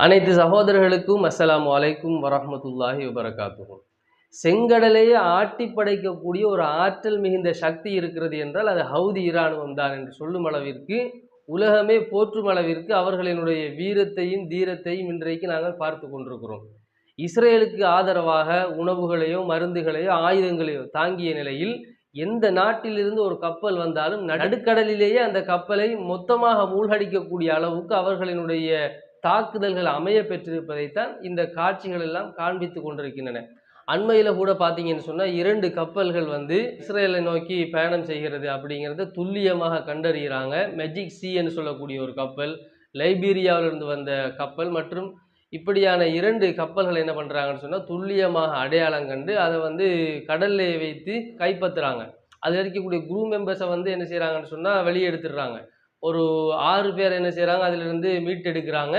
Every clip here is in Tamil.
அனைத்து சகோதரர்களுக்கும் அஸ்ஸலாமு அலைக்கும் வரஹ்மத்துல்லாஹி வபரகாத்துஹு. செங்கடலையே ஆட்டி படைக்கக்கூடிய ஒரு ஆற்றல் மிகுந்த சக்தி இருக்கிறது என்றால் அது ஹவுதி இராணுவம் தான் என்று சொல்லும் அளவிற்கு, உலகமே போற்றும் அளவிற்கு அவர்களினுடைய வீரத்தையும் தீரத்தையும் இன்றைக்கு நாங்கள் பார்த்து கொண்டிருக்கிறோம். இஸ்ரேலுக்கு ஆதரவாக உணவுகளையோ மருந்துகளையோ ஆயுதங்களையோ தாங்கிய நிலையில் எந்த நாட்டிலிருந்து ஒரு கப்பல் வந்தாலும் நடுக்கடலிலேயே அந்த கப்பலை மொத்தமாக மூழ்கடிக்கக்கூடிய அளவுக்கு அவர்களினுடைய தாக்குதல்கள் அமைய பெற்றிருப்பதைத்தான் இந்த காட்சிகள் எல்லாம் காண்பித்து கொண்டிருக்கின்றன. அண்மையில கூட பார்த்தீங்கன்னு சொன்னா 2 கப்பல்கள் வந்து இஸ்ரேலை நோக்கி பயணம் செய்கிறது அப்படிங்கிறத துல்லியமாக கண்டறிகிறாங்க. மெஜிக் சீன்னு சொல்லக்கூடிய ஒரு கப்பல், லைபீரியாவிலிருந்து வந்த கப்பல் மற்றும் இப்படியான 2 கப்பல்கள் என்ன பண்றாங்கன்னு சொன்னா துல்லியமாக அடையாளம் கண்டு அதை வந்து கடல்ல வைத்து கைப்பற்றுறாங்க. அதில் இருக்கக்கூடிய குரூ மெம்பர்ஸை வந்து என்ன செய்றாங்கன்னு சொன்னா வெளியே எடுத்துடுறாங்க. ஒரு 6 பேர் என்ன செய்றாங்க, அதிலிருந்து மீட்டெடுக்கிறாங்க.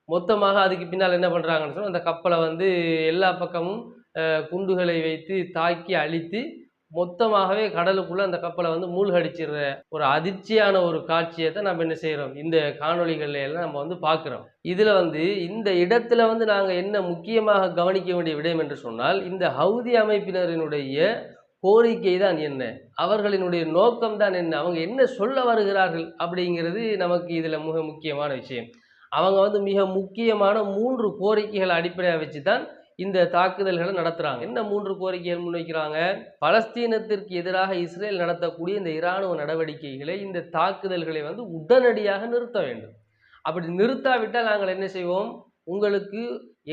மொத்தமாக அதுக்கு பின்னால் என்ன பண்றாங்கன்னு சொன்னா அந்த கப்பலை வந்து எல்லா பக்கமும் குண்டுகளை வைத்து தாக்கி அழித்து மொத்தமாகவே கடலுக்குள்ள அந்த கப்பலை வந்து மூழ்கடிச்சிடுற ஒரு அதிர்ச்சியான ஒரு காட்சியை தான் நம்ம என்ன செய்கிறோம், இந்த காணொளிகள்ல எல்லாம் நம்ம வந்து பார்க்குறோம். இதில் வந்து இந்த இடத்துல வந்து நாங்கள் என்ன முக்கியமாக கவனிக்க வேண்டிய விடயம் என்று சொன்னால், இந்த ஹவுதி அமைப்பினரினுடைய கோரிக்கை தான் என்ன, அவர்களினுடைய நோக்கம் தான் என்ன, அவங்க என்ன சொல்ல வருகிறார்கள் அப்படிங்கிறது நமக்கு இதில் மிக முக்கியமான விஷயம். அவங்க வந்து மிக முக்கியமான 3 கோரிக்கைகளை அடிப்படையாக வச்சு தான் இந்த தாக்குதல்களை நடத்துகிறாங்க. என்ன 3 கோரிக்கைகள் முன்வைக்கிறாங்க? பலஸ்தீனத்திற்கு எதிராக இஸ்ரேல் நடத்தக்கூடிய இந்த இராணுவ நடவடிக்கைகளை, இந்த தாக்குதல்களை வந்து உடனடியாக நிறுத்த வேண்டும். அப்படி நிறுத்தாவிட்டால் நாங்கள் என்ன செய்வோம், உங்களுக்கு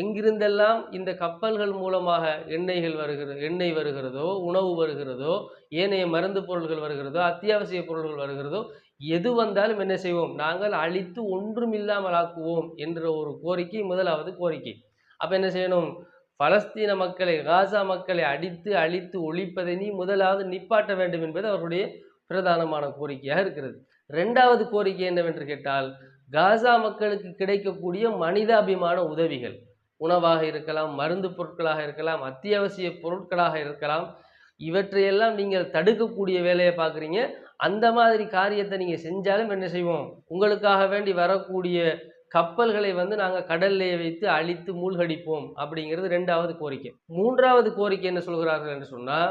எங்கிருந்தெல்லாம் இந்த கப்பல்கள் மூலமாக எண்ணெய் வருகிறதோ, உணவு வருகிறதோ, ஏனைய மருந்து பொருள்கள் வருகிறதோ, அத்தியாவசிய பொருள்கள் வருகிறதோ, எது வந்தாலும் என்ன செய்வோம், நாங்கள் அழித்து ஒன்றுமில்லாமல் ஆக்குவோம் என்ற ஒரு கோரிக்கை முதலாவது கோரிக்கை. அப்போ என்ன செய்யணும், பலஸ்தீன மக்களை, காசா மக்களை அடித்து அழித்து ஒழிப்பதை நீ முதலாவது நிப்பாட்ட வேண்டும் என்பது அவர்களுடைய பிரதானமான கோரிக்கையாக இருக்கிறது. 2வது கோரிக்கை என்னவென்று கேட்டால், காசா மக்களுக்கு கிடைக்கக்கூடிய மனிதாபிமான உதவிகள், உணவாக இருக்கலாம், மருந்து பொருட்களாக இருக்கலாம், அத்தியாவசிய பொருட்களாக இருக்கலாம், இவற்றையெல்லாம் நீங்கள் தடுக்கக்கூடிய வேலையை பார்க்குறீங்க. அந்த மாதிரி காரியத்தை நீங்கள் செஞ்சாலும் என்ன செய்வோம், உங்களுக்காக வேண்டி வரக்கூடிய கப்பல்களை வந்து நாங்கள் கடல்லே வைத்து அழித்து மூழ்கடிப்போம் அப்படிங்கிறது 2வது கோரிக்கை. 3வது கோரிக்கை என்ன சொல்கிறார்கள் என்று சொன்னால்,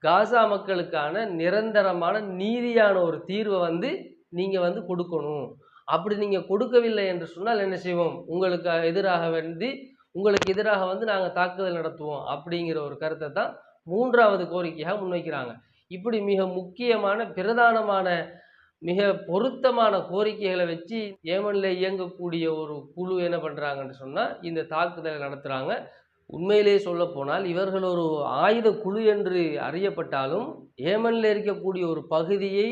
காசா மக்களுக்கான நிரந்தரமான நீதியான ஒரு தீர்வை வந்து நீங்கள் வந்து கொடுக்கணும். அப்படி நீங்கள் கொடுக்கவில்லை என்று சொன்னால் என்ன செய்வோம், உங்களுக்கு எதிராக வந்து நாங்கள் தாக்குதல் நடத்துவோம் அப்படிங்கிற ஒரு கருத்தை தான் 3வது கோரிக்கையாக முன்வைக்கிறாங்க. இப்படி மிக முக்கியமான பிரதானமான மிக பொருத்தமான கோரிக்கைகளை வச்சு ஏமன்ல இயங்கக்கூடிய ஒரு குழு என்ன பண்றாங்கன்னு சொன்னா இந்த தாக்குதலை நடத்துறாங்க. உண்மையிலே சொல்ல போனால் இவர்கள் ஒரு ஆயுத குழு என்று அறியப்பட்டாலும் ஏமன்ல இருக்கக்கூடிய ஒரு பகுதியை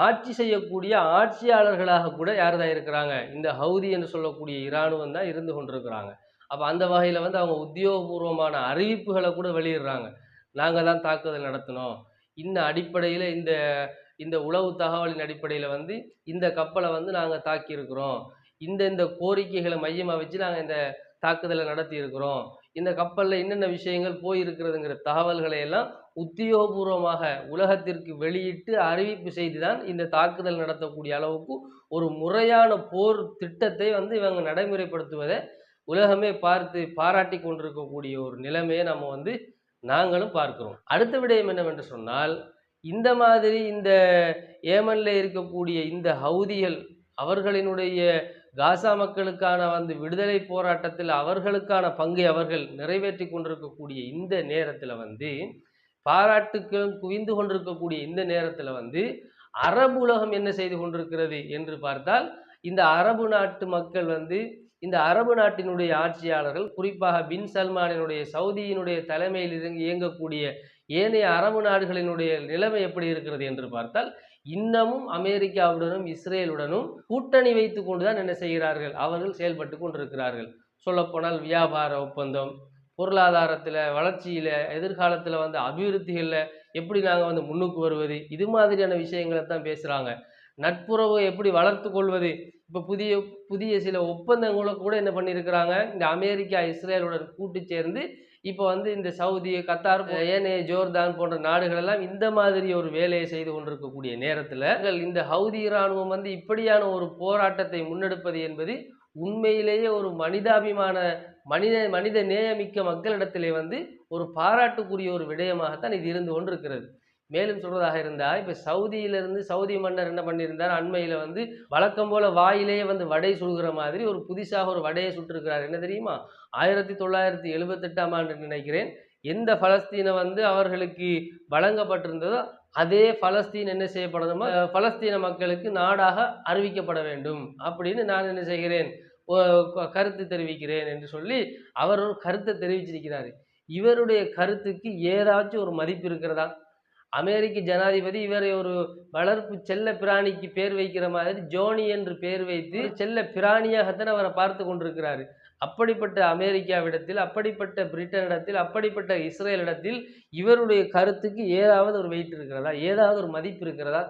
ஆட்சி செய்யக்கூடிய ஆட்சியாளர்களாக கூட யார் தான் இருக்கிறாங்க, இந்த ஹவுதி என்று சொல்லக்கூடிய இராணுவம் தான் இருந்து கொண்டிருக்கிறாங்க. அப்போ அந்த வகையில் வந்து அவங்க உத்தியோகபூர்வமான அறிவிப்புகளை கூட வெளியிடுறாங்க. நாங்கள் தான் தாக்குதல் நடத்தினோம், இந்த அடிப்படையில் இந்த இந்த உளவு தகவலின் அடிப்படையில் வந்து இந்த கப்பலை வந்து நாங்கள் தாக்கியிருக்கிறோம், இந்த கோரிக்கைகளை மையமாக வச்சு நாங்கள் இந்த தாக்குதலை நடத்தி இருக்கிறோம், இந்த கப்பலில் என்னென்ன விஷயங்கள் போயிருக்கிறதுங்கிற தகவல்களை எல்லாம் உத்தியோகபூர்வமாக உலகத்திற்கு வெளியிட்டு அறிவிப்பு செய்து தான் இந்த தாக்குதல் நடத்தக்கூடிய அளவுக்கு ஒரு முறையான போர் திட்டத்தை வந்து இவங்க நடைமுறைப்படுத்துவதை உலகமே பார்த்து பாராட்டி கொண்டிருக்கக்கூடிய ஒரு நிலைமையை நம்ம வந்து நாங்களும் பார்க்கிறோம். அடுத்த விடயம் என்னவென்று சொன்னால், இந்த மாதிரி இந்த ஏமன்ல இருக்கக்கூடிய இந்த ஹவுதிகள் அவர்களினுடைய காசா மக்களுக்கான வந்து விடுதலை போராட்டத்தில் அவர்களுக்கான பங்கை அவர்கள் நிறைவேற்றி கொண்டிருக்கக்கூடிய இந்த நேரத்தில் வந்து, பாராட்டுக்கள் குவிந்து கொண்டிருக்கக்கூடிய இந்த நேரத்தில் வந்து அரபு உலகம் என்ன செய்து கொண்டிருக்கிறது என்று பார்த்தால், இந்த அரபு நாட்டு மக்கள் வந்து இந்த அரபு நாட்டினுடைய ஆட்சியாளர்கள், குறிப்பாக பின் சல்மானினுடைய சவுதியினுடைய தலைமையில் இயங்கக்கூடிய ஏனைய அரபு நாடுகளினுடைய நிலைமை எப்படி இருக்கிறது என்று பார்த்தால், இன்னமும் அமெரிக்காவுடனும் இஸ்ரேலுடனும் கூட்டணி வைத்து கொண்டுதான் என்ன செய்கிறார்கள், அவர்கள் செயல்பட்டு கொண்டிருக்கிறார்கள். சொல்லப்போனால் வியாபார ஒப்பந்தம், பொருளாதாரத்தில் வளர்ச்சியில், எதிர்காலத்தில் வந்து அபிவிருத்திகளில் எப்படி நாங்கள் வந்து முன்னுக்கு வருவது, இது மாதிரியான விஷயங்களை தான் பேசுகிறாங்க. நட்புறவை எப்படி வளர்த்து கொள்வது, இப்போ புதிய புதிய சில ஒப்பந்தங்களை கூட என்ன பண்ணியிருக்கிறாங்க, இந்த அமெரிக்கா இஸ்ரேலுடன் கூட்டு சேர்ந்து இப்போ வந்து இந்த சவுதி, கத்தார், ஏனைய ஜோர்தான் போன்ற நாடுகள் எல்லாம் இந்த மாதிரி ஒரு வேலையை செய்து கொண்டிருக்கக்கூடிய நேரத்தில் இந்த ஹவுதி இராணுவம் வந்து இப்படியான ஒரு போராட்டத்தை முன்னெடுப்பது என்பது உண்மையிலேயே ஒரு மனிதாபிமான மனித நேயமிக்க மக்களிடத்திலே வந்து ஒரு பாராட்டுக்குரிய ஒரு விடயமாகத்தான் இது இருந்து கொண்டிருக்கிறது. மேலும் சொல்றதாக இருந்தா, இப்ப சவுதியிலிருந்து சவுதி மன்னர் என்ன பண்ணியிருந்தார், அண்மையில வந்து வழக்கம் போல வாயிலேயே வந்து வடை சுடுகிற மாதிரி ஒரு புதிசாக ஒரு வடையை சுட்டிருக்கிறார். என்ன தெரியுமா? 1978ஆம் ஆண்டு நினைக்கிறேன். எந்த பலஸ்தீனம் வந்து அவர்களுக்கு வழங்கப்பட்டிருந்ததோ அதே பலஸ்தீன் என்ன செய்யப்படணுமோ, பலஸ்தீன மக்களுக்கு நாடாக அறிவிக்கப்பட வேண்டும் அப்படின்னு நான் என்ன செய்கிறேன், கருத்து தெரிவிக்கிறேன் என்று சொல்லி அவர் ஒரு கருத்தை தெரிவிச்சிருக்கிறாரு. இவருடைய கருத்துக்கு ஏதாச்சும் ஒரு மதிப்பு இருக்கிறதா? அமெரிக்க ஜனாதிபதி இவரை ஒரு வளர்ப்பு செல்ல பிராணிக்கு பேர் வைக்கிற மாதிரி ஜோனி என்று பேர் வைத்து செல்ல பிராணியாகத்தான் அவரை பார்த்து கொண்டிருக்கிறாரு. அப்படிப்பட்ட அமெரிக்காவிடத்தில், அப்படிப்பட்ட பிரிட்டனிடத்தில், அப்படிப்பட்ட இஸ்ரேலிடத்தில் இவருடைய கருத்துக்கு ஏதாவது ஒரு வெயிட் இருக்கிறதா? ஏதாவது ஒரு மதிப்பு இருக்கிறதா?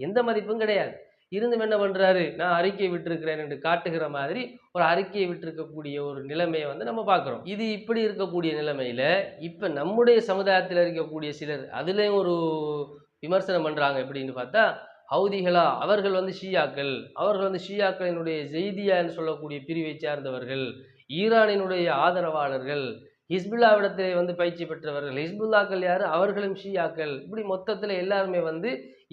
எந்த மதிப்பும் கிடையாது. இருந்தும் என்ன பண்றாரு, நான் அறிக்கை விட்டிருக்கிறேன் என்று காட்டுகிற மாதிரி ஒரு அறிக்கையை விட்டிருக்கக்கூடிய ஒரு நிலைமையை வந்து நம்ம பார்க்கிறோம். இது இப்படி இருக்கக்கூடிய நிலைமையில இப்ப நம்முடைய சமுதாயத்தில் இருக்கக்கூடிய சிலர் அதுலயும் ஒரு விமர்சனம் பண்றாங்க. எப்படின்னு பார்த்தா, ஹவுதிகளா அவர்கள் வந்து ஷியாக்கள், அவர்கள் வந்து ஷியாக்களினுடைய ஜெய்தியான்னு சொல்லக்கூடிய பிரிவை சார்ந்தவர்கள், ஈரானினுடைய ஆதரவாளர்கள், ஹிஸ்புல்லாவிடத்திலே வந்து பயிற்சி பெற்றவர்கள். ஹிஸ்புல்லாக்கள் யாரு? அவர்களும் ஷியாக்கள். இப்படி மொத்தத்தில் எல்லாருமே வந்து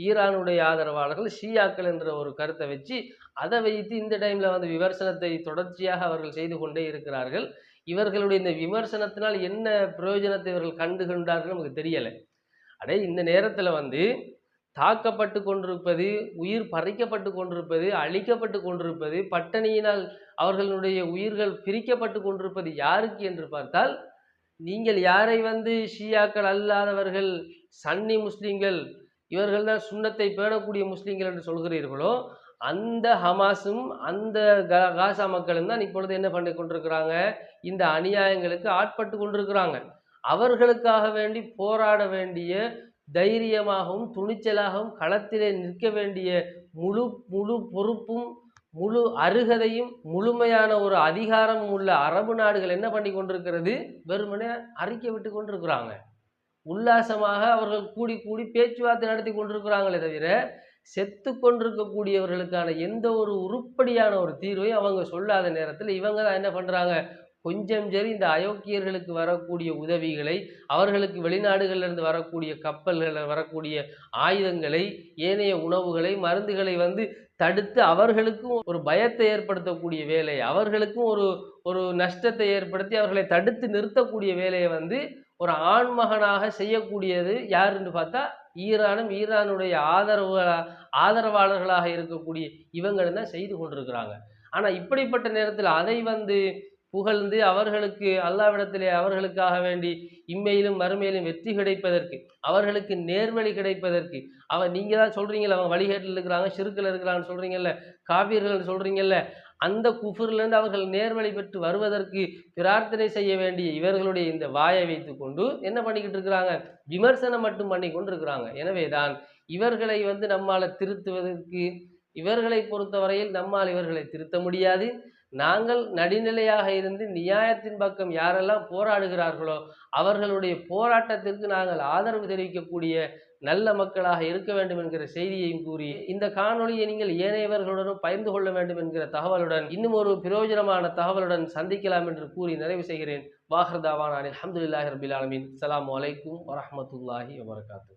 ஈரானுடைய ஆதரவாளர்கள், ஷியாக்கள் என்ற ஒரு கருத்தை வச்சு அதை வைத்து இந்த டைம்ல வந்து விமர்சனத்தை தொடர்ச்சியாக அவர்கள் செய்து கொண்டே இருக்கிறார்கள். இவர்களுடைய இந்த விமர்சனத்தினால் என்ன பிரயோஜனத்தை இவர்கள் கண்டு கொண்டார்கள் நமக்கு தெரியலை. அடே, இந்த நேரத்தில் வந்து தாக்கப்பட்டு கொண்டிருப்பது, உயிர் பறிக்கப்பட்டு கொண்டிருப்பது, அழிக்கப்பட்டு கொண்டிருப்பது, பட்டணியினால் அவர்களுடைய உயிர்கள் பிரிக்கப்பட்டு கொண்டிருப்பது யாருக்கு என்று பார்த்தால், நீங்கள் யாரை வந்து ஷியாக்கள் அல்லாதவர்கள், சன்னி முஸ்லிம்கள், இவர்கள் தான் சுன்னத்தை பேணக்கூடிய முஸ்லிம்கள் என்று சொல்கிறீர்களோ, அந்த ஹமாஸும் அந்த காசா மக்களும் தான் இப்பொழுது என்ன பண்ணி கொண்டிருக்கிறாங்க, இந்த அநியாயங்களுக்கு ஆட்பட்டு கொண்டிருக்கிறாங்க. அவர்களுக்காக வேண்டி போராட வேண்டிய, தைரியமாகவும் துணிச்சலாகவும் களத்திலே நிற்க வேண்டிய முழு முழு பொறுப்பும், முழு அருகதையும், முழுமையான ஒரு அதிகாரமும் உள்ள அரபு நாடுகள் என்ன பண்ணி கொண்டிருக்கிறது, வெறுமனே அறிக்கை விட்டு கொண்டிருக்கிறாங்க. உல்லாசமாக அவர்கள் கூடி கூடி பேச்சுவார்த்தை நடத்தி கொண்டிருக்கிறாங்களே தவிர, செத்து கொண்டிருக்கக்கூடியவர்களுக்கான எந்த ஒரு உருப்படியான ஒரு தீர்வையும் அவங்க சொல்லாத நேரத்தில் இவங்க தான் என்ன பண்றாங்க, கொஞ்சம் சரி இந்த அயோக்கியர்களுக்கு வரக்கூடிய உதவிகளை, அவர்களுக்கு வெளிநாடுகளிலிருந்து வரக்கூடிய கப்பல்களில் வரக்கூடிய ஆயுதங்களை, ஏனைய உணவுகளை, மருந்துகளை வந்து தடுத்து அவர்களுக்கும் ஒரு பயத்தை ஏற்படுத்தக்கூடிய வேலை, அவர்களுக்கும் ஒரு ஒரு நஷ்டத்தை ஏற்படுத்தி அவர்களை தடுத்து நிறுத்தக்கூடிய வேலையை வந்து ஒரு ஆண்மகனாக செய்யக்கூடியது யாருன்னு பார்த்தா ஈரானும் ஈரானுடைய ஆதரவாளர்களாக இருக்கக்கூடிய இவங்களும் தான் செய்து கொண்டிருக்கிறாங்க. ஆனா இப்படிப்பட்ட நேரத்தில் அதை வந்து புகழ்ந்து அவர்களுக்கு அல்லாவிடத்திலே அவர்களுக்காக வேண்டி இம்மையிலும் மறுமையிலும் வெற்றி கிடைப்பதற்கு, அவர்களுக்கு நேர்வழி கிடைப்பதற்கு, நீங்க தான் சொல்றீங்கல்ல அவங்க வழிகேட்டில் இருக்கிறாங்க, ஷிர்கில் இருக்கிறாங்கன்னு சொல்றீங்கல்ல, காபீர்கள் சொல்றீங்கல்ல, அந்த குஃபுரிலிருந்து அவர்கள் நேர்வழி பெற்று வருவதற்கு பிரார்த்தனை செய்ய வேண்டிய இவர்களுடைய இந்த வாயை வைத்து கொண்டு என்ன பண்ணிக்கிட்டு இருக்கிறாங்க, விமர்சனம் மட்டும் பண்ணி கொண்டு இருக்கிறாங்க. எனவேதான் இவர்களை வந்து நம்மால் திருத்துவதற்கு, இவர்களை பொறுத்தவரையில் நம்மால் இவர்களை திருத்த முடியாது. நாங்கள் நடுநிலையாக இருந்து நியாயத்தின் பக்கம் யாரெல்லாம் போராடுகிறார்களோ அவர்களுடைய போராட்டத்திற்கு நாங்கள் ஆதரவு தெரிவிக்கக்கூடிய நல்ல மக்களாக இருக்க வேண்டும் என்கிற செய்தியையும் கூறி, இந்த காணொளியை நீங்கள் ஏனையவர்களுடனும் பகிர்ந்து கொள்ள வேண்டும் என்கிற தகவலுடன் இன்னும் ஒரு பிரயோஜனமான தகவலுடன் சந்திக்கலாம் என்று கூறி நிறைவு செய்கிறேன். வாஹர் தாவானா அல்ஹம்துலில்லாஹி ரபில் ஆலமீன். அஸ்ஸலாமு அலைக்கும் வரஹ்மத்துல்லாஹி வபரகாத்துஹு.